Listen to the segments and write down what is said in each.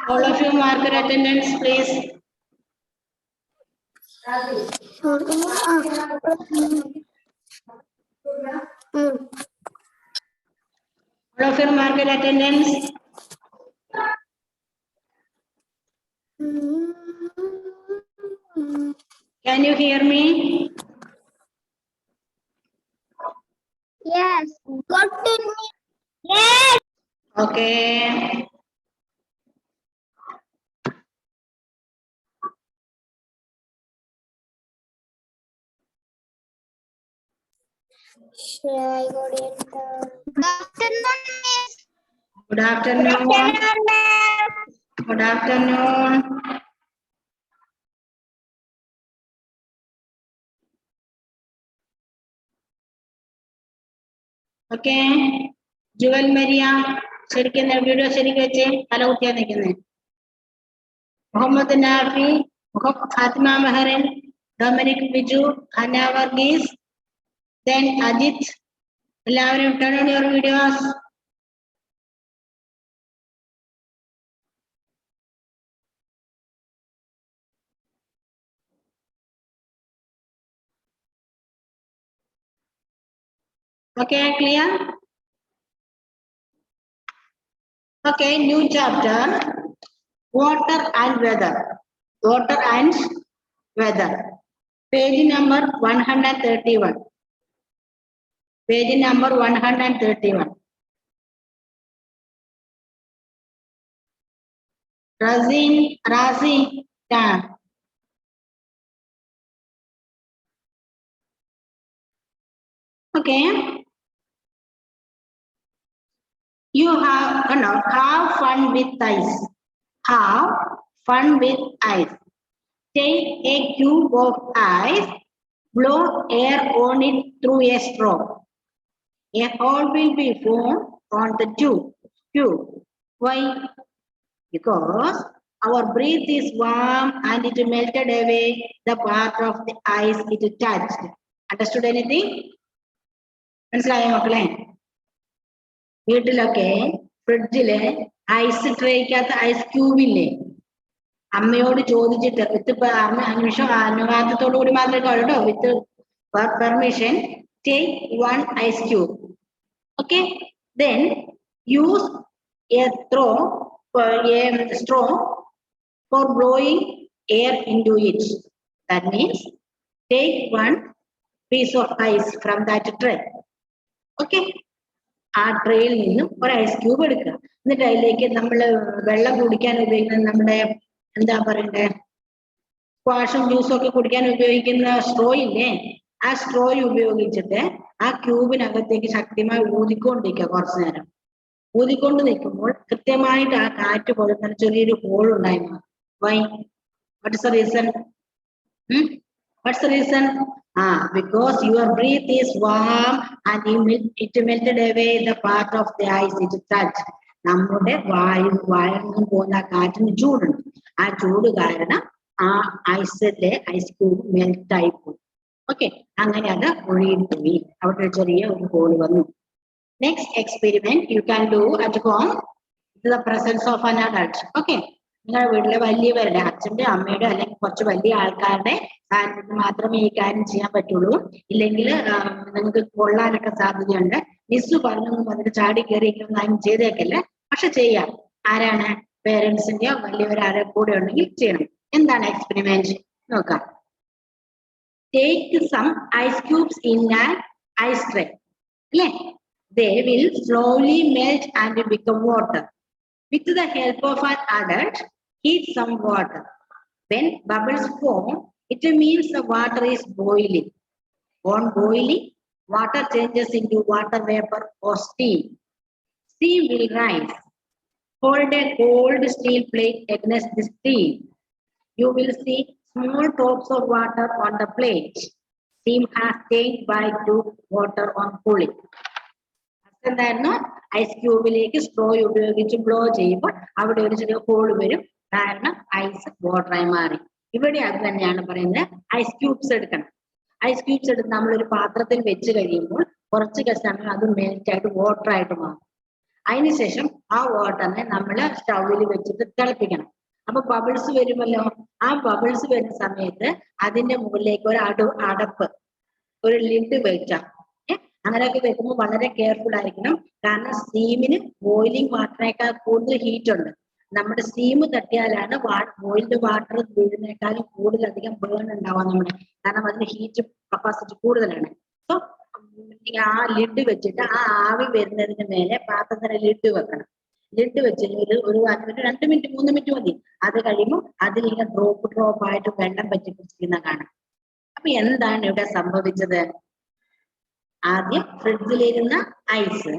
All of you mark your attendance, please. All of you mark your attendance. Can you hear me? Yes. Got it. Yes. Okay. Shall I go in? Good afternoon. Good afternoon. Okay. Jewel Maria. ശരിക്കും video ശരിക്കും വെച്ചേ തല കുത്തിയാ നിൽക്കുന്നേ. Muhammad Nafi, Fathima Meharin, Dominic Biju, Hana Varghese, then Ajith. എല്ലാവരും turn on your videos. Okay, clear? Okay, new chapter. Water and weather. Water and weather. Page number 131. Page number 131. Razi. Okay. You have fun with ice. Have fun with ice. Take a cube of ice, blow air on it through a straw. A hole will be formed on the tube. Why? Because our breath is warm and it melted away the part of the ice it touched. Understood anything? മനസ്സിലായോ മക്കളെ? വീട്ടിലൊക്കെ ഫ്രിഡ്ജില് ice ട്രേക്കകത്ത് ice ക്യൂബില്ലേ, അമ്മയോട് ചോദിച്ചിട്ട് വിത്ത് നിമിഷം അനുവാദത്തോടു കൂടി മാത്രമേ കേട്ടോ, വിത്ത് permission take 1 ice cube. Okay, then use a straw for blowing air into it. That means take 1 piece of ice from that tray. Okay, ആ ട്രേയിൽ നിന്നും ഒരു ഐസ് ക്യൂബ് എടുക്കുക. എന്നിട്ട് അതിലേക്ക് നമ്മൾ വെള്ളം കുടിക്കാൻ ഉപയോഗിക്കുന്ന നമ്മുടെ എന്താ പറയണ്ടേ, സ്ക്വാഷും ജ്യൂസും ഒക്കെ കുടിക്കാൻ ഉപയോഗിക്കുന്ന സ്ട്രോ ഇല്ലേ, ആ സ്ട്രോ ഉപയോഗിച്ചിട്ട് ആ ക്യൂബിനകത്തേക്ക് ശക്തിമായി ഊതിക്കൊണ്ടിരിക്കുക. കുറച്ചു നേരം ഊതിക്കൊണ്ട് നിൽക്കുമ്പോൾ കൃത്യമായിട്ട് ആ കാറ്റ് കൊടുക്കുന്ന ചെറിയൊരു ഹോൾ ഉണ്ടായി മാറും. Why? What is the reason? What's the reason? Because your breath is warm and it melted away the part of the ice it touched. നമ്മുടെ വായുന്നു പോകുന്ന കാറ്റിന് ചൂടുണ്ട്. ആ ചൂട് കാരണം ആ ഐസിന്റെ ഐസ് ക്യൂബ് മെൽറ്റ് ആയി പോയി. ഓക്കെ, അങ്ങനെ അത് ഒഴുകിപ്പോയി. അവിടെ ചെറിയ ഒരു ഹോൾ വന്നു. Next experiment you can do at home in the presence of an adult. Okay, നിങ്ങളുടെ വീട്ടിലെ വലിയവരുടെ, അച്ഛന്റെ അമ്മയുടെ അല്ലെങ്കിൽ കുറച്ച് വലിയ ആൾക്കാരുടെ സാന്നിധ്യത്തിൽ മാത്രമേ ഈ കാര്യം ചെയ്യാൻ പറ്റുള്ളൂ. ഇല്ലെങ്കിൽ നിങ്ങൾക്ക് കൊള്ളാനൊക്കെ സാധ്യതയുണ്ട്. മിസ് പറഞ്ഞു വന്നിട്ട് ചാടി കയറിയിരിക്കുന്നതായും ചെയ്തേക്കല്ലേ, പക്ഷെ ചെയ്യാം. ആരാണ്? പേരൻസിന്റെയോ വലിയവരാരെ കൂടെ ഉണ്ടെങ്കിൽ ചെയ്യണം. എന്താണ് എക്സ്പെരിമെന്റ് നോക്കാം. Take some ice cubes in an ice tray. അല്ലേ? They will slowly melt and become water. With the help of an adult, heat some water. When bubbles form, it means the water is boiling. On boiling, water changes into water vapor or steam. Steam will rise. Hold a cold steel plate against the steam. You will see small drops of water on the plate. Steam has changed by to water on cooling. എന്തായിരുന്നു? Ice ക്യൂബിലേക്ക് straw ഉപയോഗിച്ച് blow ചെയ്യുമ്പോൾ അവിടെ ഒരു ചെറിയ whole വരും. കാരണം ice വാട്ടറായി മാറി. ഇവിടെ അത് തന്നെയാണ് പറയുന്നത്. ഐസ് ക്യൂബ്സ് എടുക്കണം. ഐസ് ക്യൂബ്സ് എടുത്ത് നമ്മളൊരു പാത്രത്തിൽ വെച്ച് കഴിയുമ്പോൾ കുറച്ച് സമയം അത് മെൽറ്റ് ആയിട്ട് വാട്ടർ ആയിട്ട് മാറും. അതിനുശേഷം ആ വാട്ടറിനെ നമ്മൾ സ്റ്റൗവിൽ വെച്ചിട്ട് തിളപ്പിക്കണം. അപ്പൊ ബബിൾസ് വരുമല്ലോ. ആ ബബിൾസ് വരുന്ന സമയത്ത് അതിന്റെ മുകളിലേക്ക് ഒരു അടപ്പ്, ഒരു ലിഡ് വെക്കാം. അങ്ങനെയൊക്കെ വെക്കുമ്പോൾ വളരെ കെയർഫുൾ ആയിരിക്കണം. കാരണം സ്റ്റീമിന് ബോയിലിംഗ് വാട്ടറിനേക്കാൾ കൂടുതൽ ഹീറ്റ് ഉണ്ട്. നമ്മുടെ സ്റ്റീം തട്ടിയാലാണ് ബോയിൽഡ് വാട്ടർ വീഴുന്നേക്കാളും കൂടുതലധികം ബേൺ ഉണ്ടാവാൻ നമ്മുടെ, കാരണം അതിന് ഹീറ്റ് കപ്പാസിറ്റി കൂടുതലാണ്. സോ ആ ലിഡ് വെച്ചിട്ട് ആ ആവി വരുന്നതിന് മേലെ പാത്രത്തിന് ലിഡ് വെക്കണം. ലിഡ് വെച്ചിട്ട് ഒരു 2 മിനിറ്റ് 3 മിനിറ്റ് മതി. അത് കഴിയുമ്പോൾ അതിലിങ്ങനെ ഡ്രോപ്പ് ആയിട്ട് വെള്ളം പറ്റി പിടിച്ചിരിക്കുന്ന കാണാം. അപ്പൊ എന്താണ് ഇവിടെ സംഭവിച്ചത്? ആദ്യം ഫ്രിഡ്ജിലിരുന്ന ഐസ്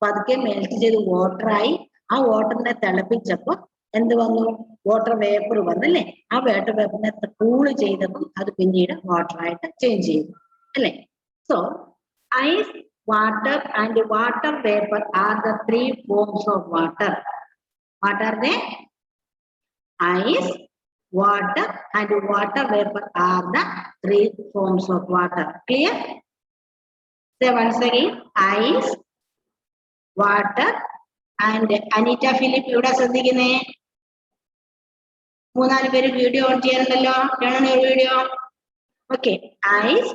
പതുക്കെ മെൽറ്റ് ചെയ്ത് വാട്ടറായി. ആ വാട്ടറിനെ തിളപ്പിച്ചപ്പോ എന്ത് വന്നു? വാട്ടർ വേപ്പർ വന്നല്ലേ. ആ വാട്ടർ വേപ്പറിനെ കൂള് ചെയ്തപ്പോൾ അത് പിന്നീട് വാട്ടറായിട്ട് ചേഞ്ച് ചെയ്തു അല്ലേ. So ice, water and water vapor are the 3 forms of water. What are they? Ice, water and water vapor are the 3 forms of water. Clear? Say once again, ice, water and Anita Philip, ഇവിടെ ശ്രദ്ധിക്കുന്നേ. 3-4 പേര് video on ചെയ്യാനുണ്ടല്ലോ. Turn on your video. Okay, ice,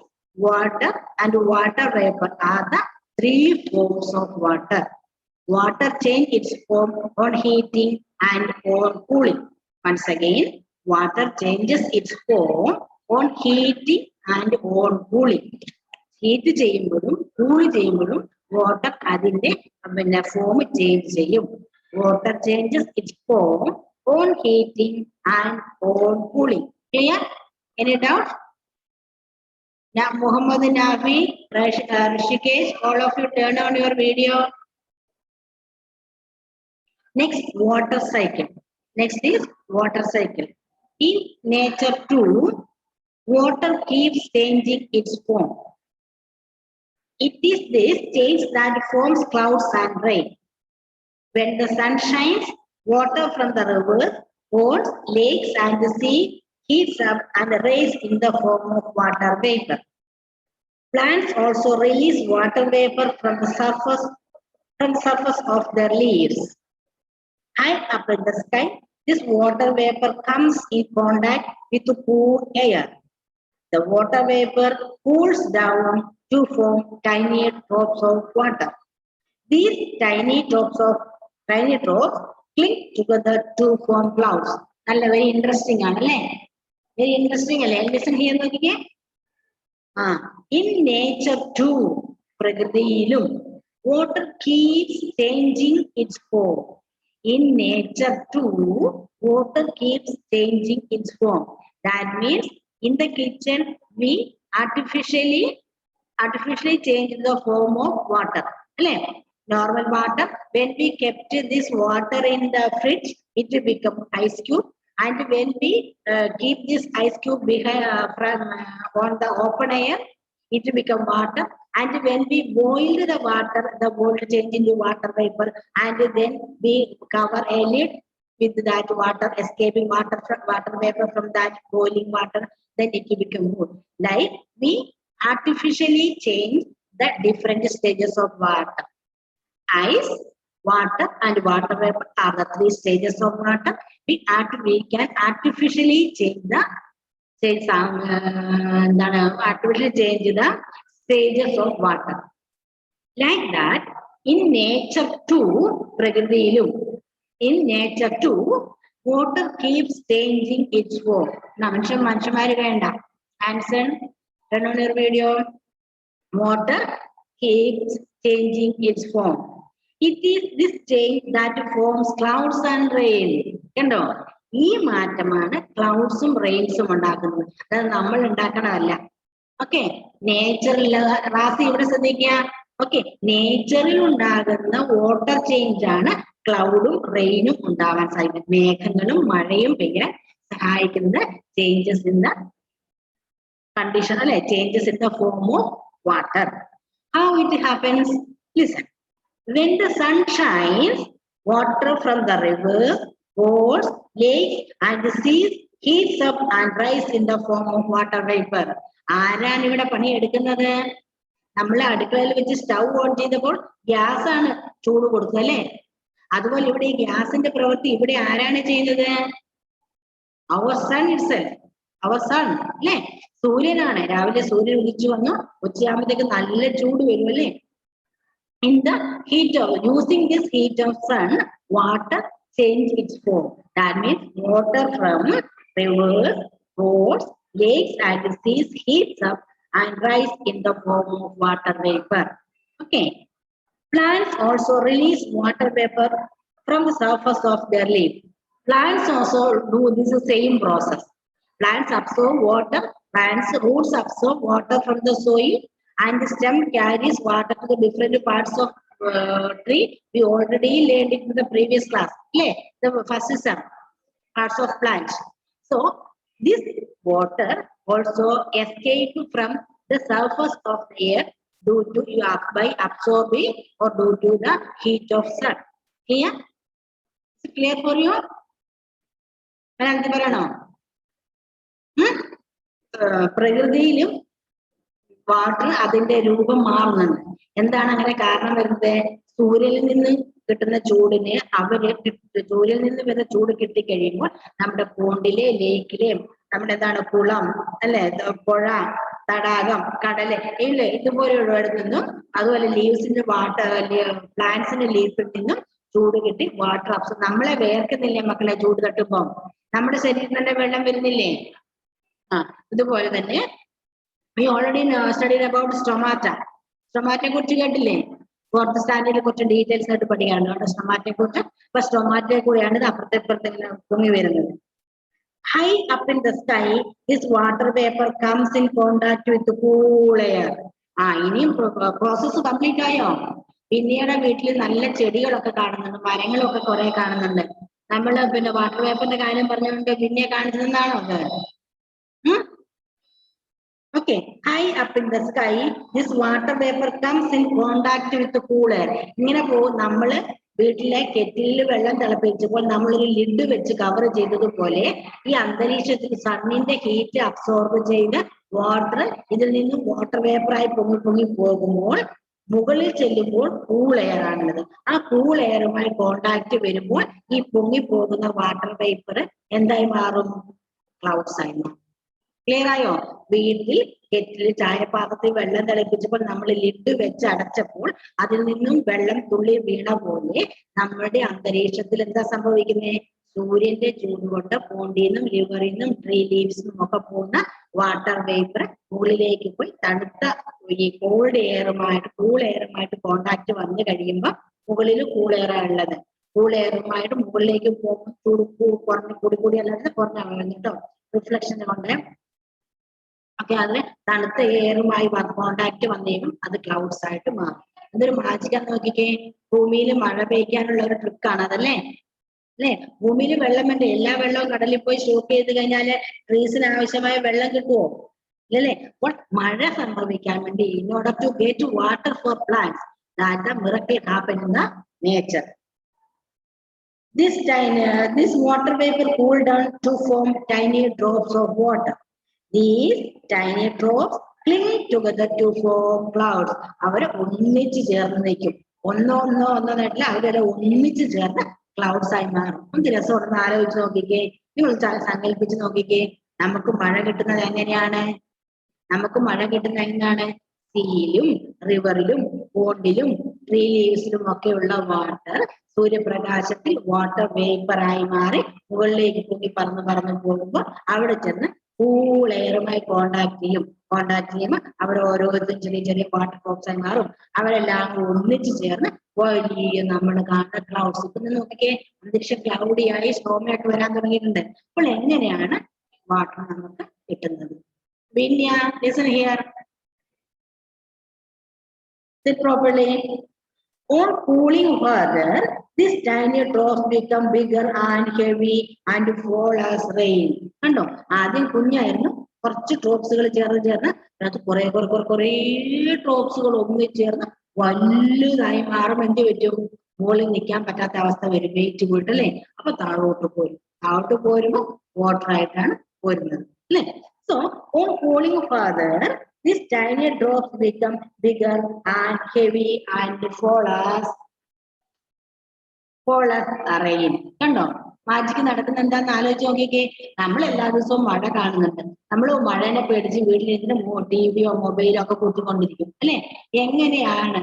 water and water vapor are the 3 forms of water. Water change its form on heating and on cooling. Once again, water changes its form on heating and on cooling. Heat ചെയ്യുമ്പോഴും cool ചെയ്യുമ്പോഴും water അതിന്റെ form change ചെയ്യും. Water changes it's form on heating and on cooling. Clear? Any doubt? Now, Muhammad Nafi, Rishikesh, all of you turn on your video. Next, water cycle. Next is water cycle. In nature too, water keeps changing its form. It is this change that forms clouds and rain. When the sun shines, water from the rivers, ponds, lakes, and the sea heats up and raise in the form of water vapor. Plants also release water vapor from the surface of their leaves. High up in the sky, this water vapor comes in contact with the cool air. The water vapor cools down to form tiny drops of water. These tiny drops cling together to form clouds. Very interesting, very interesting. Listen here. In nature too, prakrithiyilum, water keeps changing its form. In nature too, water keeps changing its form. That means in the kitchen we artificially change the form of water. Normal water, when we kept this water in the fridge, it will become ice cube. And when we keep this ice cube behind on the open air, it will become water. And when we boil the water change into water vapor, and then we cover a lid with that water, escaping water vapor from that boiling water, then it will become wood. Like we artificially change the different stages of water. Ice, water and water vapor are the 3 stages of water. We can artificially change the stages of water. Like that, in nature too, in nature too, water keeps changing its form. Answer, turn on your video. Water keeps changing its form. It is this change that forms clouds and rain. കണ്ടോ? ഈ മാറ്റമാണ് ക്ലൗഡ്സും റെയിൻസും ഉണ്ടാക്കുന്നത്. അത് നമ്മൾ ഉണ്ടാക്കണമല്ല. Okay, നേച്ചറിൽ Razi ഇവിടെ ശ്രദ്ധിക്കുക. Okay, നേച്ചറിൽ ഉണ്ടാകുന്ന water change ആണ് ക്ലൗഡും റെയിനും ഉണ്ടാവാൻ സാധിക്കുന്നത്. മേഘങ്ങളും മഴയും പെയ്യാൻ സഹായിക്കുന്നത് changes in the condition, changes in the form of water. How it happens? Listen. When the sun shines, water from the rivers, ponds, lakes, and the seas heats up and rise in the form of water vapor. ആരാണ് ഇവിടെ പണി എടുക്കുന്നത്? നമ്മൾ അടുക്കളയിൽ വെച്ച് stove on ചെയ്തപ്പോൾ gas ആണ് ചൂട് കൊടുത്തത് അല്ലേ? അതുപോലെ ഇവിടെ ഈ ഗ്യാസിന്റെ പ്രവൃത്തി ഇവിടെ ആരാണ് ചെയ്യുന്നത്? അവർ സൺ ഇറ്റ്സെൽഫ്, അവർ സൺ അല്ലേ? സൂര്യനാണ്. രാവിലെ സൂര്യൻ ഉദിച്ചു വന്നു, ഉച്ചയാകുമ്പോഴത്തേക്ക് നല്ല ചൂട് വരും അല്ലേ? In the heat of using this heat of sun, water change its form. That means water from rivers, roads, lakes, and seas heats up and rise in the form of water vapor. Okay. Plants also release water vapor from the surface of their leaf. Plants also do this same process. Plants absorb water. Plants roots absorb water from the soil, and the stem carries water to the different parts of tree. We already learned it in the previous class. Yeah, the first is parts of plants. So this water also escape from the surface of the air due to by absorbing or due to the heat of sun. Clear? Is it clear for you? പ്രകൃതിയിലും water അതിന്റെ രൂപം മാറുന്നുണ്ട്. എന്താണ് അങ്ങനെ കാരണം വരുന്നത്? സൂര്യനിൽ നിന്ന് കിട്ടുന്ന ചൂടിന് സൂര്യനിൽ നിന്ന് വരുന്ന ചൂട് കിട്ടിക്കഴിയുമ്പോൾ നമ്മുടെ പോണ്ടിലെ, ലേക്കിലെ, നമ്മുടെ എന്താണ് കുളം അല്ലെ, പുഴ, തടാകം, കടല് ഇല്ലേ, ഇതുപോലെയുള്ളവരിൽ നിന്നും അതുപോലെ ലീവ്സിന്റെ പ്ലാന്റ്സിന്റെ ലീഫിൽ നിന്നും ചൂട് കിട്ടി വാട്ടർ അബ്സോർബ്. നമ്മളെ വേർക്കുന്നില്ലേ മക്കളെ ചൂട് തട്ടുമ്പോ? നമ്മുടെ ശരീരത്തിൽ തന്നെ വെള്ളം വരുന്നില്ലേ? ഇതുപോലെ തന്നെ we already studied about stomata. Stomata കുറിച്ച് കേട്ടില്ലേ? 4th സ്റ്റാൻഡേർഡിൽ കുറച്ച് ഡീറ്റെയിൽസ് ആയിട്ട് പഠിക്കാനുണ്ട് സ്റ്റൊമാറ്റയെ കുറിച്ച്. അപ്പൊ സ്റ്റൊമാറ്റയെ കൂടെയാണ് ഇത് അപ്പുറത്തെ പൊങ്ങി വരുന്നത്. High up in the sky this water vapour comes in contact with cool air. ഇനിയും പ്രോസസ് കംപ്ലീറ്റ് ആയോ? പിന്നീട് വീട്ടിൽ നല്ല ചെടികളൊക്കെ കാണുന്നുണ്ട്, മരങ്ങളൊക്കെ കുറെ കാണുന്നുണ്ട്. നമ്മള് പിന്നെ വാട്ടർ വേപ്പറിന്റെ കാര്യം പറഞ്ഞുകൊണ്ട് പിന്നെ കാണിച്ചതെന്നാണോ അത്? Okay, high up in the sky, this water vapor comes in contact with the cool air. ഇങ്ങനെ നമ്മള് വീട്ടിലെ കെറ്റിലിൽ വെള്ളം തിളപ്പിച്ചപ്പോൾ നമ്മളൊരു ലിഡ് വെച്ച് കവർ ചെയ്തതുപോലെ ഈ അന്തരീക്ഷത്തിൽ സണ്ണിന്റെ ഹീറ്റ് അബ്സോർബ് ചെയ്ത് വാട്ടർ ഇതിൽ നിന്നും വാട്ടർ വേപ്പറായി പൊങ്ങി പോകുമ്പോൾ മുകളിൽ ചെല്ലുമ്പോൾ കൂൾ എയർ ആണുള്ളത്. ആ കൂൾ എയറുമായി കോണ്ടാക്ട് വരുമ്പോൾ ഈ പൊങ്ങിപ്പോകുന്ന വാട്ടർ വേപ്പർ എന്തായി മാറും? ക്ലൗഡ്സ് ആയി മാറും. ക്ലിയർ ആയോ? വീട്ടിൽ കെറ്റിൽ ചായപാത്രത്തിൽ വെള്ളം തിളപ്പിച്ചപ്പോൾ നമ്മൾ ലിഡ് വെച്ച് അടച്ചപ്പോൾ അതിൽ നിന്നും വെള്ളം തുള്ളി വീണ പോലെ നമ്മുടെ അന്തരീക്ഷത്തിൽ എന്താ സംഭവിക്കുന്നത്? സൂര്യന്റെ ചൂട് കൊണ്ട് പോണ്ടിന്നും ലിവറിന്നും ട്രീ ലീവ്സിനും ഒക്കെ പോകുന്ന വാട്ടർ വേപ്പർ മുകളിലേക്ക് പോയി തണുത്ത ഈ കൂൾ എയറുമായിട്ട് കോണ്ടാക്ട് വന്നു കഴിയുമ്പോൾ മുകളിൽ കൂൾ എയർ ഉള്ളത്. കൂൾ എയറുമായിട്ട് മുകളിലേക്ക് പോകുമ്പോൾ ചൂട് കൂടി അല്ലാതെ കുറഞ്ഞ കേട്ടോ റിഫ്ലക്ഷൻ കൊണ്ട് ഒക്കെ അതിന് തണുത്ത എയറുമായി കോണ്ടാക്ട് വന്നേക്കും അത് ക്ലൗഡ്സ് ആയിട്ട് മാറും. ഇതൊരു മാജിക്കാന്ന് നോക്കിക്കേ. ഭൂമിയിൽ മഴ പെയ്ക്കാനുള്ള ഒരു ട്രിക്കാണ് അതല്ലേ? അല്ലെ? ഭൂമിയിൽ വെള്ളം വേണ്ട, എല്ലാ വെള്ളവും കടലിൽ പോയി സ്റ്റോക്ക് ചെയ്ത് കഴിഞ്ഞാല് ട്രീസിന് ആവശ്യമായ വെള്ളം കിട്ടുമോ? ഇല്ലല്ലേ? അപ്പോൾ മഴ സംഭവിക്കാൻ വേണ്ടി in order to get water for plants, that the miracle happen in the nature. This water vapor cool down to form tiny drops of water. These tiny drops cling together to form clouds. അവരെ ഒന്നിച്ച് ചേർന്ന് നിൽക്കും. ഒന്നോ നേട്ടില്ല, അവരെല്ലാം ഒന്നിച്ച് ചേർന്ന് clouds ആയി മാറും. എന്ത് രസമുണ്ടെന്ന് ആലോചിച്ച് നോക്കിക്കേ, നിങ്ങൾ സങ്കല്പിച്ച് നോക്കിക്കേ. നമുക്ക് മഴ കിട്ടുന്നത് എങ്ങനെയാണ്? സീയിലും റിവറിലും പോണ്ടിലും ട്രീ ലീവ്സിലും ഒക്കെയുള്ള വാട്ടർ സൂര്യപ്രകാശത്തിൽ വാട്ടർ വേപ്പറായി മാറി മുകളിലേക്ക് പൊങ്ങി പറന്ന് പോകുമ്പോൾ അവിടെ ചെന്ന് കൂൾ എയറുമായി കോണ്ടാക്ട് ചെയ്യുമ്പോൾ അവിടെ ഓരോരുത്തരും ചെറിയ വാട്ടർ ഡ്രോപ്സ് ആയി മാറും. അവരെല്ലാം ഒന്നിച്ച് ചേർന്ന് വലിയ നമ്മൾ കാണുന്ന ക്ലൗഡ്സ്. ഇപ്പൊ നോക്കിക്കേ, അന്തരീക്ഷം ക്ലൗഡിയായി സ്ട്രോമായിട്ട് വരാൻ തുടങ്ങിയിട്ടുണ്ട്. അപ്പോൾ എങ്ങനെയാണ് വാട്ടർ നമുക്ക് കിട്ടുന്നത്? Vinya, listen here. Sit properly. On cooling further, these tiny drops become bigger and heavy and fall as rain. കണ്ടോ? ആദ്യം കുഞ്ഞായിരുന്നു, കുറച്ച് ഡ്രോപ്സുകൾ ചേർന്ന് അത് കുറെ ഡ്രോപ്സുകൾ ഒന്നിച്ചേർന്ന് വലുതായി മാറും. എന്ത് പറ്റും? മുകളിൽ നിൽക്കാൻ പറ്റാത്ത അവസ്ഥ വരും, വെയിറ്റ് പോയിട്ട് അല്ലേ? അപ്പൊ താഴോട്ട് പോരുമ്പോൾ വാട്ടർ ആയിട്ടാണ് പോരുന്നത് അല്ലേ? So on cooling further, These tiny drops become bigger and heavy and fall as rain. കണ്ടോ മാജിക്ക് നടക്കുന്ന എന്താന്ന് ആലോചിച്ച് നോക്കിക്കേ. നമ്മൾ എല്ലാ ദിവസവും മഴ കാണുന്നുണ്ട്. നമ്മൾ മഴനെ പേടിച്ച് വീട്ടിലിരുന്ന് ടിവിയോ മൊബൈലോ ഒക്കെ കൂട്ടിക്കൊണ്ടിരിക്കും അല്ലെ. എങ്ങനെയാണ്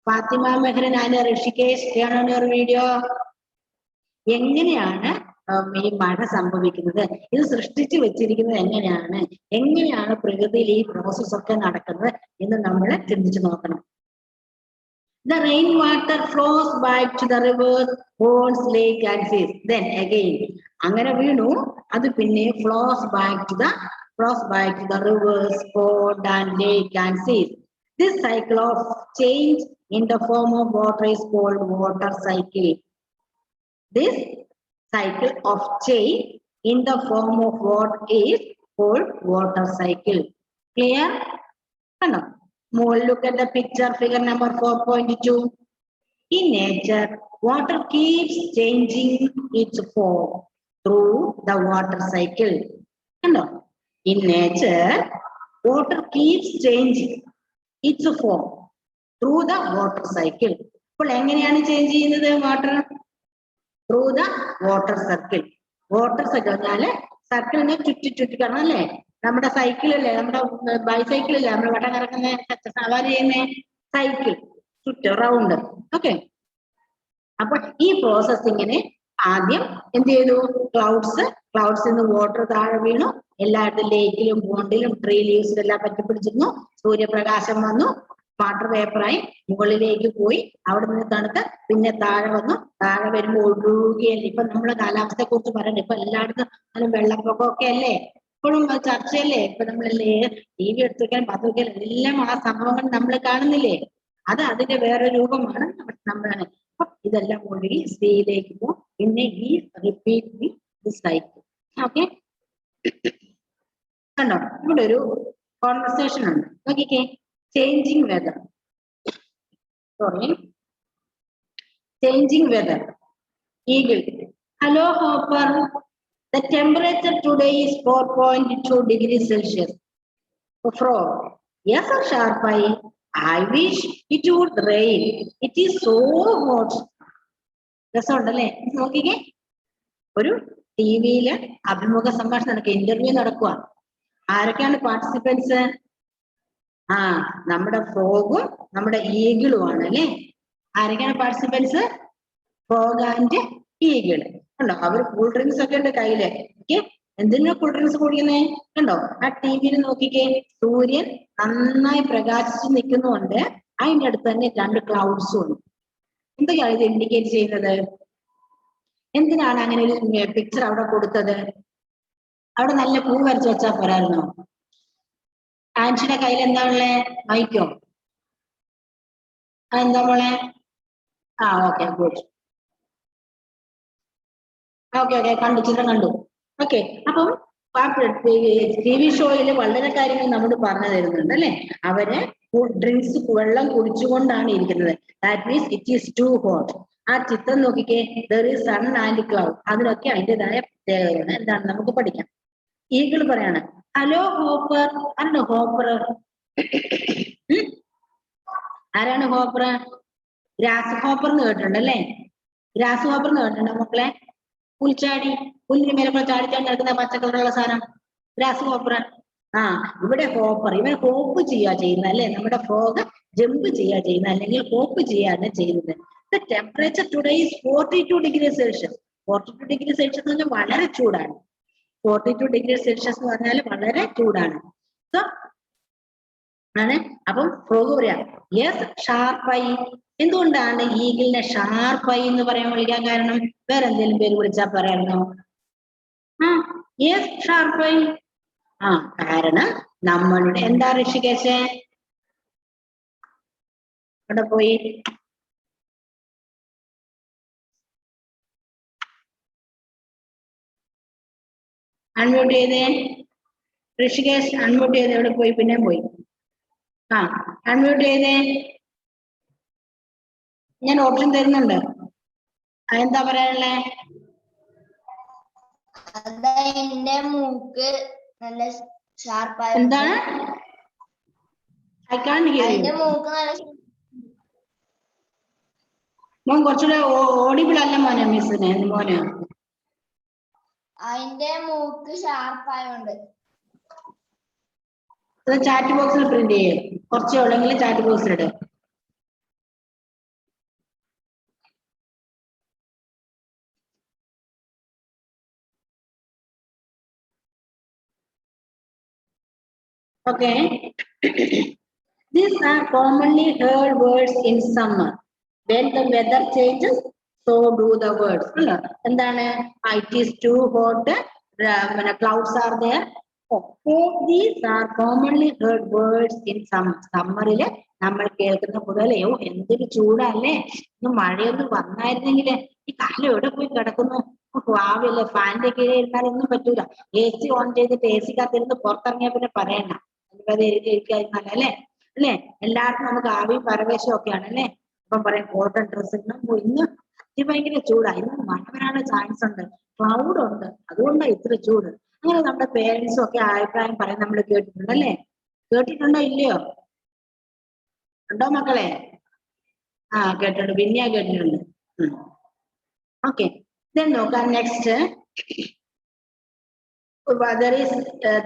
ഫാത്തിമ മെഹ്റൻ ആൻഡ് ഋഷികേഷ് വീഡിയോ എങ്ങനെയാണ് ഈ മഴ സംഭവിക്കുന്നത്, ഇത് സൃഷ്ടിച്ചു വെച്ചിരിക്കുന്നത് എങ്ങനെയാണ് പ്രകൃതിയിൽ ഈ പ്രോസസ് ഒക്കെ നടക്കുന്നത് എന്ന് നമ്മൾ ചിന്തിച്ചു നോക്കണം. The rainwater flows back to the rivers, ponds, lake and seas. Then again, അങ്ങനെ വീണു അത് പിന്നെ flows back to the rivers, pond and lake and seas. This cycle of change in the form of water is called water cycle. This cycle of change in the form of water is called water cycle. Clear? No. More look at the picture, figure number 4.2. In nature, water keeps changing its form through the water cycle. No. In nature, water keeps changing its form through the water cycle. അപ്പോൾ എങ്ങനെയാണ് change ചെയ്യുന്നത് water? Through the water circle. Water circle പറഞ്ഞാല് സർക്കിളിനെ ചുറ്റി കാണാം അല്ലേ. നമ്മുടെ സൈക്കിളല്ലേ, നമ്മുടെ ബൈസൈക്കിളല്ലേ നമ്മൾ വട്ടം കറക്കുന്ന സവാരി ചെയ്യുന്ന സൈക്കിൾ ചുറ്റ് റൗണ്ട്. ഓക്കെ. അപ്പൊ ഈ പ്രോസസ്സിങ്ങിന് ആദ്യം എന്ത് ചെയ്തു? ക്ലൗഡ്സിൽ നിന്ന് വാട്ടർ താഴെ വീണു. എല്ലായിടത്തും ലേക്കിലും പോണ്ടിലും ട്രീ ലീവ്സിലും എല്ലാം പറ്റിപ്പിടിച്ചിരുന്നു. സൂര്യപ്രകാശം വന്നു, വാട്ടർ വേപ്പറായി മുകളിലേക്ക് പോയി, അവിടെ നിന്ന് തണുത്ത് പിന്നെ താഴെ വന്നു. താഴെ വരുമ്പോൾ ഒഴുകിയല്ലേ. ഇപ്പൊ നമ്മള് കാലാവസ്ഥയെ കുറിച്ച് പറയണ്ട, ഇപ്പൊ എല്ലായിടത്തും നല്ല വെള്ളപ്പൊക്കമൊക്കെ അല്ലേ, ഇപ്പോഴും ചർച്ചയല്ലേ. ഇപ്പൊ നമ്മളല്ലേ ടി വി എടുത്തുവെക്കാൻ പത്ത് വെക്കാൻ എല്ലാം ആ സംഭവങ്ങൾ നമ്മൾ കാണുന്നില്ലേ. അത് അതിന്റെ വേറെ രൂപമാണ് നമ്മളാണ്. അപ്പൊ ഇതെല്ലാം ഒഴുകി സീയിലേക്ക് പോകും. പിന്നെ ഈ റിപ്പീറ്റ് ദി സൈക്കിൾ. ഓക്കെ. കണ്ടോ ഇവിടെ ഒരു കോൺവെർസേഷൻ ഉണ്ട്. നോക്കിക്കേ. Changing weather. Changing weather. Eagle. Hello, Hopper. The temperature today is 4.2 degrees Celsius. Frog. Yes, sir, Sharp Eye. I wish it would rain. It is so hot. രസമുണ്ടല്ലേ? നോക്കിക്കേ. ഒരു ടിവിയില് അഭിമുഖ സംഭാഷണം നടക്കുക, ഇന്റർവ്യൂ നടക്കുക. ആരൊക്കെയാണ് പാർട്ടിസിപ്പൻസ്? നമ്മുടെ ഫ്രോഗും നമ്മുടെ ഈഗിളുമാണ് അല്ലേ. ആരൊക്കെയാണ് പാർട്ടിസിപ്പൻസ്? Frog and eagle. കണ്ടോ അവർ കൂൾ ഡ്രിങ്ക്സ് ഒക്കെ ഉണ്ട് കയ്യില്. ഓക്കെ. എന്തിനാ കൂൾ ഡ്രിങ്ക്സ് കുടിക്കുന്നേ? കണ്ടോ ആ ടിവിയിൽ നോക്കിക്കേ. സൂര്യൻ നന്നായി പ്രകാശിച്ച് നിൽക്കുന്നുണ്ട്. അതിന്റെ അടുത്ത് തന്നെ രണ്ട് ക്ലൗഡ്സും ഉണ്ട്. എന്തൊക്കെയാണ് ഇത് ഇൻഡിക്കേറ്റ് ചെയ്യുന്നത്? എന്തിനാണ് അങ്ങനെ ഒരു പിക്ചർ അവിടെ കൊടുത്തത്? അവിടെ നല്ല പൂ വരച്ച് വെച്ചാൽ പോരായിരുന്നോ? ആൻഷിയുടെ കയ്യിൽ എന്താ ഉള്ളേ? മൈക്കോ? എന്താ മോളെ? Okay, good. ഓക്കെ കണ്ടു, ചിത്രം കണ്ടു. ഓക്കെ. അപ്പം ടി വി ഷോയില് വളരെ കാര്യങ്ങൾ നമ്മോട് പറഞ്ഞു തരുന്നുണ്ട് അല്ലെ. അവര് ഡ്രിങ്ക്സ് വെള്ളം കുടിച്ചുകൊണ്ടാണ് ഇരിക്കുന്നത്. That means it is too hot. ആ ചിത്രം നോക്കിക്കേ. There is sun and cloud. അതിനൊക്കെ അതിൻ്റെതായ പ്രത്യേകതയാണ്. എന്താണ് നമുക്ക് പഠിക്കാം. ഈഗിൾ പറയാണ്, ഹലോ ഹോപ്പർ. ആരാണ് ഹോപ്പർ? ആരാണ് ഹോപ്പർ? ഗ്രാസ് ഹോപ്പർ എന്ന് കേട്ടിട്ടുണ്ട് അല്ലേ. ഗ്രാസ് ഹോപ്പർ എന്ന് കേട്ടിട്ടുണ്ടോ മക്കളെ? പുൽച്ചാടി, പുല്ലിന് മേലെ ചാടി നടക്കുന്ന പച്ചക്കളറുള്ള സാധനം ഗ്രാസ് ഹോപ്പർ. ഇവിടെ ഹോപ്പർ, ഇവൻ ഹോപ്പ് ചെയ്യാ ചെയ്യുന്നത് അല്ലെ. നമ്മുടെ ഫ്രോഗ് ജമ്പ് ചെയ്യാ ചെയ്യുന്നത്, അല്ലെങ്കിൽ ഹോപ്പ് ചെയ്യാണ് ചെയ്യുന്നത്. The temperature today is 42 degrees Celsius. 42 degrees Celsius എന്ന് പറഞ്ഞാൽ വളരെ ചൂടാണ്. 42 degrees Celsius എന്ന് പറഞ്ഞാൽ വളരെ ചൂടാണ്. സോ ആണ്. അപ്പം ഫ്രോഗ് പറയാ, യെസ് ഷാർപ്പായി. എന്തുകൊണ്ടാണ് ഈഗിളിനെ ഷാർപ്പായി എന്ന് വിളിക്കാൻ കാരണം? വേറെ എന്തെങ്കിലും പേര് വിളിച്ചാൽ പറയാമോ? യെസ് ഷാർപ്പായി. കാരണം നമ്മളുടെ എന്താ ഋഷികേശ് അവിടെ പോയി? അൺമ്യൂട്ട് ചെയ്തേ ഋഷികേശ്. അൺമ്യൂട്ട് ചെയ്ത് എവിടെ പോയി? പിന്നെ പോയി. അൺമ്യൂട്ട് ചെയ്തേ. ഞാൻ ഓപ്ഷൻ തരുന്നുണ്ട്. എന്താ പറയാനുള്ളേ? എന്റെ മൂക്ക് നല്ല ഷാർപ്പായി. എന്താണ്? I can't hear അതിന്റെ you. മൂക്ക് നല്ല മോൻ കുറച്ചുകൂടെ ഓഡിബിൾ അല്ല മോനെ മിസ്സിന് മോന്. അതിന്റെ മൂക്ക് ഷാർപ്പായോണ്ട്. ചാറ്റ് ബോക്സിൽ പ്രിന്റ് ചെയ്യും. കുറച്ചേ ഉള്ളെങ്കിൽ ചാറ്റ് ബോക്സിൽ ഇടും. Okay. These are commonly heard words in summer. When the weather changes, so do the words. എന്താണ്? It is too hot. Clouds are there. All these are commonly heard words in summer. സമ്മറില് നമ്മൾ കേൾക്കുന്ന കൂടുതലെയോ എന്തൊരു ചൂടല്ലേ, ഇന്ന് മഴയൊന്നും വന്നായിരുന്നെങ്കിൽ ഈ കാലം എവിടെ പോയി കിടക്കുന്നു. ആവില്ല, ഫാനിന്റെ കീഴിൽ ഇരുന്നാലൊന്നും പറ്റൂല. AC ഓൺ ചെയ്തിട്ട് AC കാത്തിരുന്ന് പുറത്തിറങ്ങിയാൽ പിന്നെ പറയണ്ട. അല്ലേ അല്ലേ? എല്ലാവർക്കും നമുക്ക് ആവിയും പരവേശവും ഒക്കെയാണ് അല്ലേ? അപ്പം പറയും കോട്ടൺ ഡ്രസ് ഇന്ന് ഭയങ്കര ചൂടാ, ഇന്ന് മഴ വരാനുള്ള ചാൻസ് ഉണ്ട്, ക്ലൗഡ് ഉണ്ട്, അതുകൊണ്ടാണ് ഇത്ര ചൂട്. അങ്ങനെ നമ്മുടെ പേരൻസും ഒക്കെ അഭിപ്രായം പറയും, നമ്മൾ കേട്ടിട്ടുണ്ട് അല്ലേ? കേട്ടിട്ടുണ്ടോ ഇല്ലയോ? ഉണ്ടോ മക്കളെ? കേട്ടിട്ടുണ്ട്, പിന്നെയാ കേട്ടിട്ടുണ്ട്. ഓക്കെ, നോക്കാം next.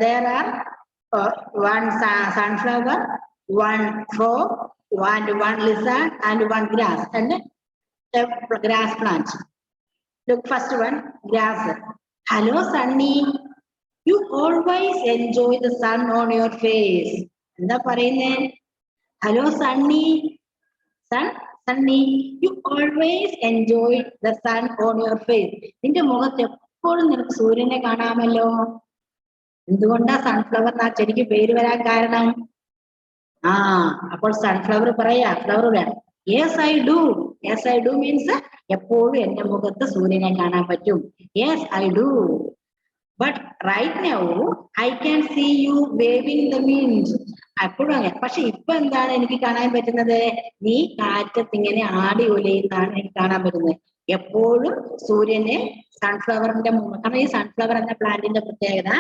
There are one sunflower, one frog, one lizard, and one grass, and a grass plant. Look, first one, grass. Hello, Sunny. You always enjoy the sun on your face. എന്താ പറയുന്നേ? Hello, Sunny. Sunny, you always enjoy the sun on your face. നിന്റെ മുഖത്ത് എപ്പോഴും നിനക്ക് സൂര്യനെ കാണാമല്ലോ. എന്തുകൊണ്ടാ sunflower ആ ചെടിക്ക് പേര് വരാൻ കാരണം? അപ്പോൾ സൺഫ്ലവർ പറയാ, ഫ്ലവർ വേണം. Yes, I do. Yes, I do means എപ്പോഴും എന്റെ മുഖത്ത് സൂര്യനെ കാണാൻ പറ്റും. Yes, I do. But right now I can see you waving the wind. അപ്പോഴും അങ്ങനെ. പക്ഷെ ഇപ്പൊ എന്താണ് എനിക്ക് കാണാൻ പറ്റുന്നത്? നീ കാറ്റത്ത് ഇങ്ങനെ ആടി ഒലയുന്നതാണ് എനിക്ക് കാണാൻ പറ്റുന്നത്. എപ്പോഴും സൂര്യനെ സൺഫ്ലവറിന്റെ മുമ്പ്, കാരണം ഈ സൺഫ്ലവർ എന്ന പ്ലാന്റിന്റെ പ്രത്യേകത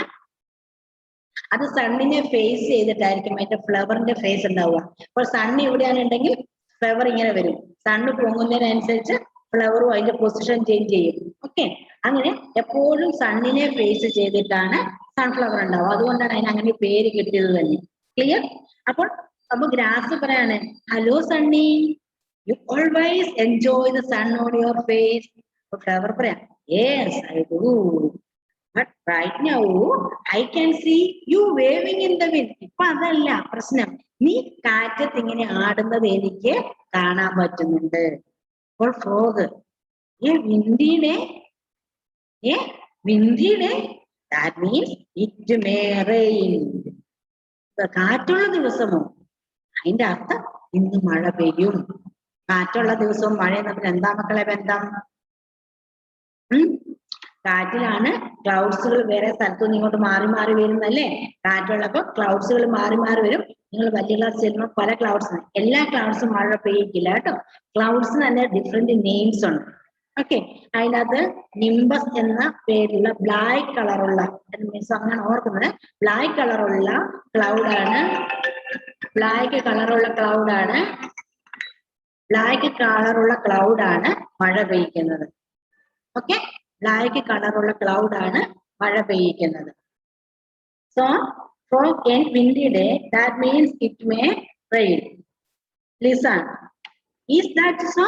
അത് സണ്ണിനെ ഫേസ് ചെയ്തിട്ടായിരിക്കും അതിന്റെ ഫ്ലവറിന്റെ ഫേസ് ഉണ്ടാവുക. അപ്പോൾ സണ്ണ് ഇവിടെയാണുണ്ടെങ്കിൽ ഫ്ലവർ ഇങ്ങനെ വരും. സണ്ണ് പൊങ്ങുന്നതിനനുസരിച്ച് ഫ്ലവറും അതിന്റെ പൊസിഷൻ ചേഞ്ച് ചെയ്യും. ഓക്കെ, അങ്ങനെ എപ്പോഴും സണ്ണിനെ ഫേസ് ചെയ്തിട്ടാണ് സൺഫ്ലവർ ഉണ്ടാവുക. അതുകൊണ്ടാണ് അതിന് അങ്ങനെ പേര് കിട്ടിയത് തന്നെ. ക്ലിയർ? അപ്പോൾ ഗ്രാസ് പറയാണ്, hello sunny, you always enjoy the sun on your face. Flower പറയാം, yes I do. But right now I can see you waving in the wind. ഇപ്പൊ അതല്ല പ്രശ്നം, നീ കാറ്റത്ത് ഇങ്ങനെ ആടുന്നത് എനിക്ക് കാണാൻ പറ്റുന്നുണ്ട്. അപ്പോൾ frog, windy day, that means it may rain. കാറ്റുള്ള ദിവസമോ, അതിന്റെ അർത്ഥം ഇന്ന് മഴ പെയ്യും. കാറ്റുള്ള ദിവസവും മഴയും തമ്മിൽ എന്താ മക്കളെ ബന്ധം? കാറ്റിലാണ് ക്ലൗഡ്സുകൾ വേറെ സ്ഥലത്തു നിന്ന് ഇങ്ങോട്ട് മാറി മാറി വരുന്നല്ലേ. കാറ്റുള്ളപ്പോ ക്ലൗഡ്സുകൾ മാറി മാറി വരും. നിങ്ങൾ വലിയ ക്ലാസ് ചെല്ലുമ്പോൾ പല ക്ലൗഡ്സ്, എല്ലാ ക്ലൗഡ്സും മഴ പെയ്യിക്കില്ല കേട്ടോ. ക്ലൗഡ്സിന് തന്നെ ഡിഫറെന്റ് നെയിംസ് ഉണ്ട്. ഓക്കെ, അതിനകത്ത് നിംബസ് എന്ന പേരുള്ള ബ്ലാക്ക് കളറുള്ള, മീൻസ് അങ്ങനെ ഓർക്കുന്നത്, ബ്ലാക്ക് കളറുള്ള ക്ലൗഡാണ് മഴ പെയ്യിക്കുന്നത്. ഓക്കെ, ബ്ലാക്ക് കളറുള്ള ക്ലൗഡാണ് മഴ പെയ്യിക്കുന്നത്. So, fog and windy day, that means it may rain. Listen, is that so?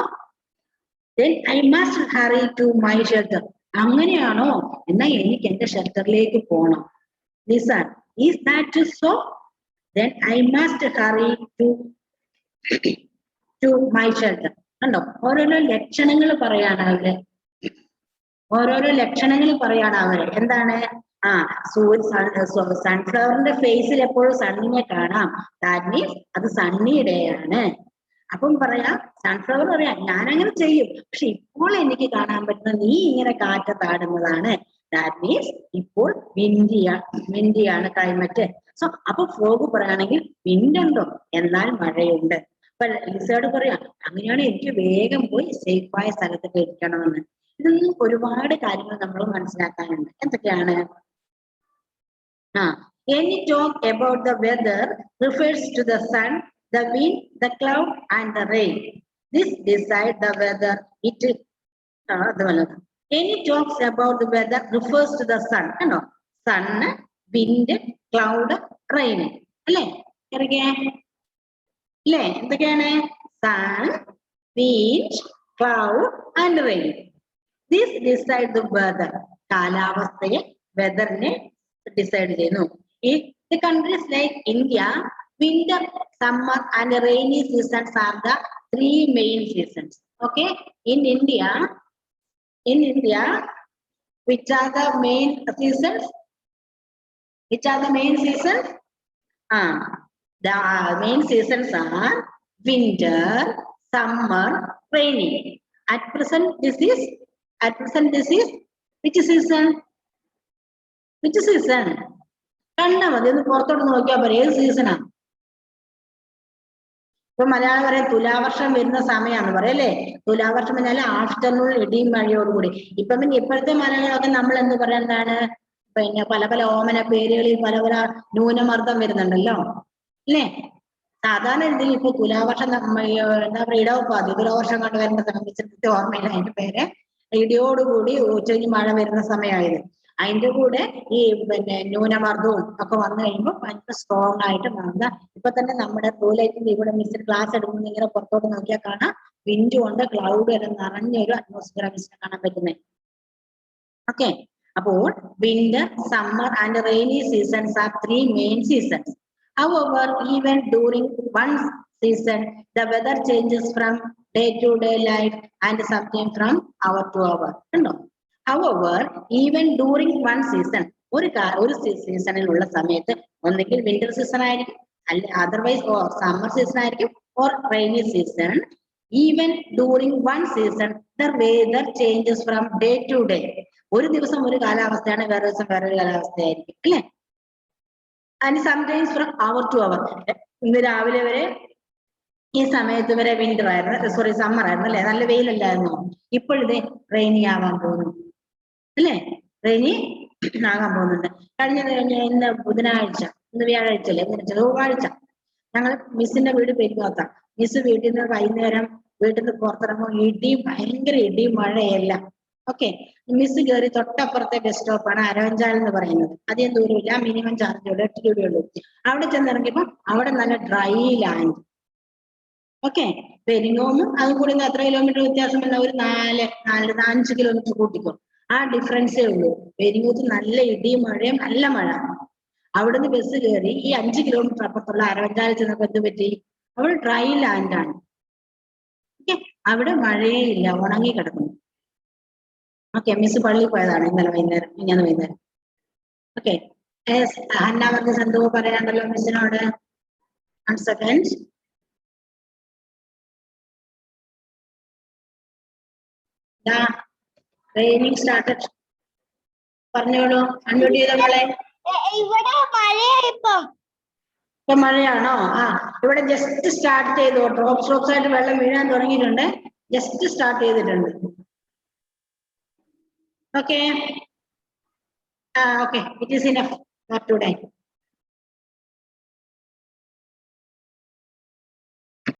Then I must hurry to my shelter. അങ്ങനെയാണോ? എന്നാ എനിക്ക് എന്റെ ഷെൽട്ടറിലേക്ക് പോകണം. Listen, is that so? Then I must hurry to my shelter. കണ്ടോ, ഓരോരോ ലക്ഷണങ്ങൾ പറയാണ് അവര്. എന്താണ്? സൺഫ്ലവറിന്റെ ഫേസിൽ എപ്പോഴും സണ്ണിനെ കാണാം. ദാറ്റ് മീൻസ് അത് സണ്ണി ഡേ ആണ്. അപ്പം പറയാം, സൺഫ്ലവർ പറയാം, ഞാനങ്ങനെ ചെയ്യും, പക്ഷെ ഇപ്പോൾ എനിക്ക് കാണാൻ പറ്റുന്ന നീ ഇങ്ങനെ കാറ്റത്താടുന്നതാണ്. ദാറ്റ് മീൻസ് ഇപ്പോൾ വിൻഡിയാണ് ക്ലൈമറ്റ്. സോ അപ്പൊ ഫ്രോഗ് പറയുകയാണെങ്കിൽ വിൻഡുണ്ടോ, എന്നാൽ മഴയുണ്ട്. അപ്പൊ ലിസേർഡ് പറയാം, അങ്ങനെയാണ് എനിക്ക് വേഗം പോയി സേഫായ സ്ഥലത്ത് ഇരിക്കണമെന്ന്. ഇതിൽ ഒരുപാട് കാര്യങ്ങൾ നമ്മൾ മനസ്സിലാക്കാനുണ്ട്. എന്തൊക്കെയാണ്? Any talk about the weather refers to the sun, the wind, the cloud, and the rain. This decide the weather. Any talks about the weather refers to the sun. No, sun, wind, cloud, rain. അല്ലേ ഇറങ്ങിയ അല്ലേ എന്തൊക്കെയാണ് sun, wind, cloud, and rain. This decide the weather. കാലാവസ്ഥയെ വെദറിനെ decide ചെയ്യുന്നു. In the countries like India, winter, summer, and rainy seasons are the three main seasons. Okay, in India, which are the main seasons? Which are the main seasons? The main seasons are winter, summer, rainy. At present, this is which season? Which season? കണ്ടാ മതി ഒന്ന് പുറത്തോട്ട് നോക്കിയാൽ പോരെ ഏത് സീസണാ? ഇപ്പൊ മലയാളം പറയാം തുലാവർഷം വരുന്ന സമയമാണെന്ന് പറയാം അല്ലേ? തുലാവർഷം പറഞ്ഞാൽ ആഫ്റ്റർനൂൺ ഇടിയും മഴയോടുകൂടി. ഇപ്പൊ പിന്നെ ഇപ്പോഴത്തെ മലയാളമൊക്കെ നമ്മൾ എന്ന് പറയുന്നതാണ് പിന്നെ പല പല ഓമന പേരുകളിൽ പല പല ന്യൂനമർദ്ദം വരുന്നുണ്ടല്ലോ അല്ലേ? സാധാരണ രീതിയിൽ ഇപ്പൊ തുലാവർഷം എന്താ പറയുക ഇടവപ്പാതി തുലാവർഷം കണ്ടു വരുന്ന സംബന്ധിച്ചിട്ട് ഓർമ്മയില്ല അതിന്റെ പേര്. ഇടിയോടുകൂടി ഉച്ചഞ്ഞ് മഴ വരുന്ന സമയമായത്. അതിന്റെ കൂടെ ഈ പിന്നെ ന്യൂനമർദ്ദവും ഒക്കെ വന്നു കഴിയുമ്പോൾ ഭയങ്കര സ്ട്രോങ് ആയിട്ട് മാറുക. ഇപ്പൊ തന്നെ നമ്മുടെ സ്കൂളിലേക്ക് ഇവിടെ മിസ്സിന് ക്ലാസ് എടുക്കുന്ന ഇങ്ങനെ പുറത്തോട്ട് നോക്കിയാൽ കാണാം വിൻഡ് കൊണ്ട് ക്ലൗഡ് എല്ലാം നിറഞ്ഞൊരു അറ്റ്മോസ്ഫിയർ മിസ്സിനെ കാണാൻ പറ്റുന്നത്. ഓക്കെ, അപ്പോൾ winter, summer and rainy seasons R three main seasons. However, even during one season, the weather changes from day to day life and sometimes from hour to hour. No. However, even during one season, ഒരു സീസണിലുള്ള സമയത്ത് ഒന്നെങ്കിൽ winter season ആയിരിക്കും, അല്ലെ otherwise summer season ആയിരിക്കും, or rainy season. Even during one season the weather changes from day to day. ഒരു ദിവസം ഒരു കാലാവസ്ഥയാണ്, വേറെ ദിവസം വേറൊരു കാലാവസ്ഥയായിരിക്കും അല്ലെ? And sometimes from hour to hour. ഇന്ന് രാവിലെ വരെ ഈ സമയത്ത് വരെ വിന്റർ ആയിരുന്നു, സോറി സമ്മർ ആയിരുന്നു അല്ലെ, നല്ല വെയിലല്ലായിരുന്നു. ഇപ്പോഴിത് റെയിനി ആവാൻ പോകുന്നു അല്ലേ? റെയിനി ആകാൻ പോകുന്നുണ്ട്. ഇന്ന് ബുധനാഴ്ച, ഇന്ന് വ്യാഴാഴ്ച അല്ലേ, ചൊവ്വാഴ്ച ഞങ്ങൾ മിസ്സിന്റെ വീട് പെരുമാത്താം. മിസ് വീട്ടിൽ നിന്ന് വൈകുന്നേരം വീട്ടിൽ നിന്ന് പുറത്തിറങ്ങുമ്പോൾ ഇടിയും ഭയങ്കര ഇടിയും മഴയല്ല. ഓക്കെ, മിസ് കയറി തൊട്ടപ്പുറത്തെ ബസ് സ്റ്റോപ്പാണ് അരവഞ്ചാൽ എന്ന് പറയുന്നത്. അധികം ദൂരമില്ല, മിനിമം ചാർജ് ഉള്ളൂ, 8 രൂപയുള്ളൂ. അവിടെ ചെന്നിറങ്ങിയപ്പോൾ അവിടെ നല്ല ഡ്രൈ ലാൻഡ്. ഓക്കെ, പെരിങ്ങോമും അതും കൂടി എത്ര കിലോമീറ്റർ വ്യത്യാസമല്ല, ഒരു 4-5 കിലോമീറ്റർ കൂട്ടിക്കോ, ആ ഡിഫറൻസേ ഉള്ളൂ. പെരിങ്ങോത്ത് നല്ല ഇടിയും മഴയും, നല്ല മഴ. അവിടുന്ന് ബസ് കയറി ഈ 5 കിലോമീറ്റർ അപ്പുറത്തുള്ള അരവഞ്ചാലിൽ ചെന്നപ്പോ എന്ത് പറ്റി? അവിടെ ഡ്രൈ ലാൻഡാണ്. ഓക്കെ, അവിടെ മഴയേ ഇല്ല, ഉണങ്ങി കിടക്കുന്നു. ഓക്കെ, മിസ് പള്ളി പോയതാണ് ഇന്നലെ വൈകുന്നേരം. ഓക്കെ, ഹന്ന വർഗീസ് എന്തോ പറയാണ്ടല്ലോ മിസ്സിനോട്. 1 സെക്കൻഡ്. Training started. പറഞ്ഞോളൂ, അൺമ്യൂട്ട് ചെയ്ത മോളെ. ഇവിടെ മഴയായിപ്പം. ഇപ്പൊ മഴയാണോ? ഇവിടെ ജസ്റ്റ് സ്റ്റാർട്ട് ചെയ്തു, ഡ്രോപ്സ് ആയിട്ട് വെള്ളം വീഴാൻ തുടങ്ങിയിട്ടുണ്ട്, ജസ്റ്റ് സ്റ്റാർട്ട് ചെയ്തിട്ടുണ്ട്. Okay, okay, it is enough for today.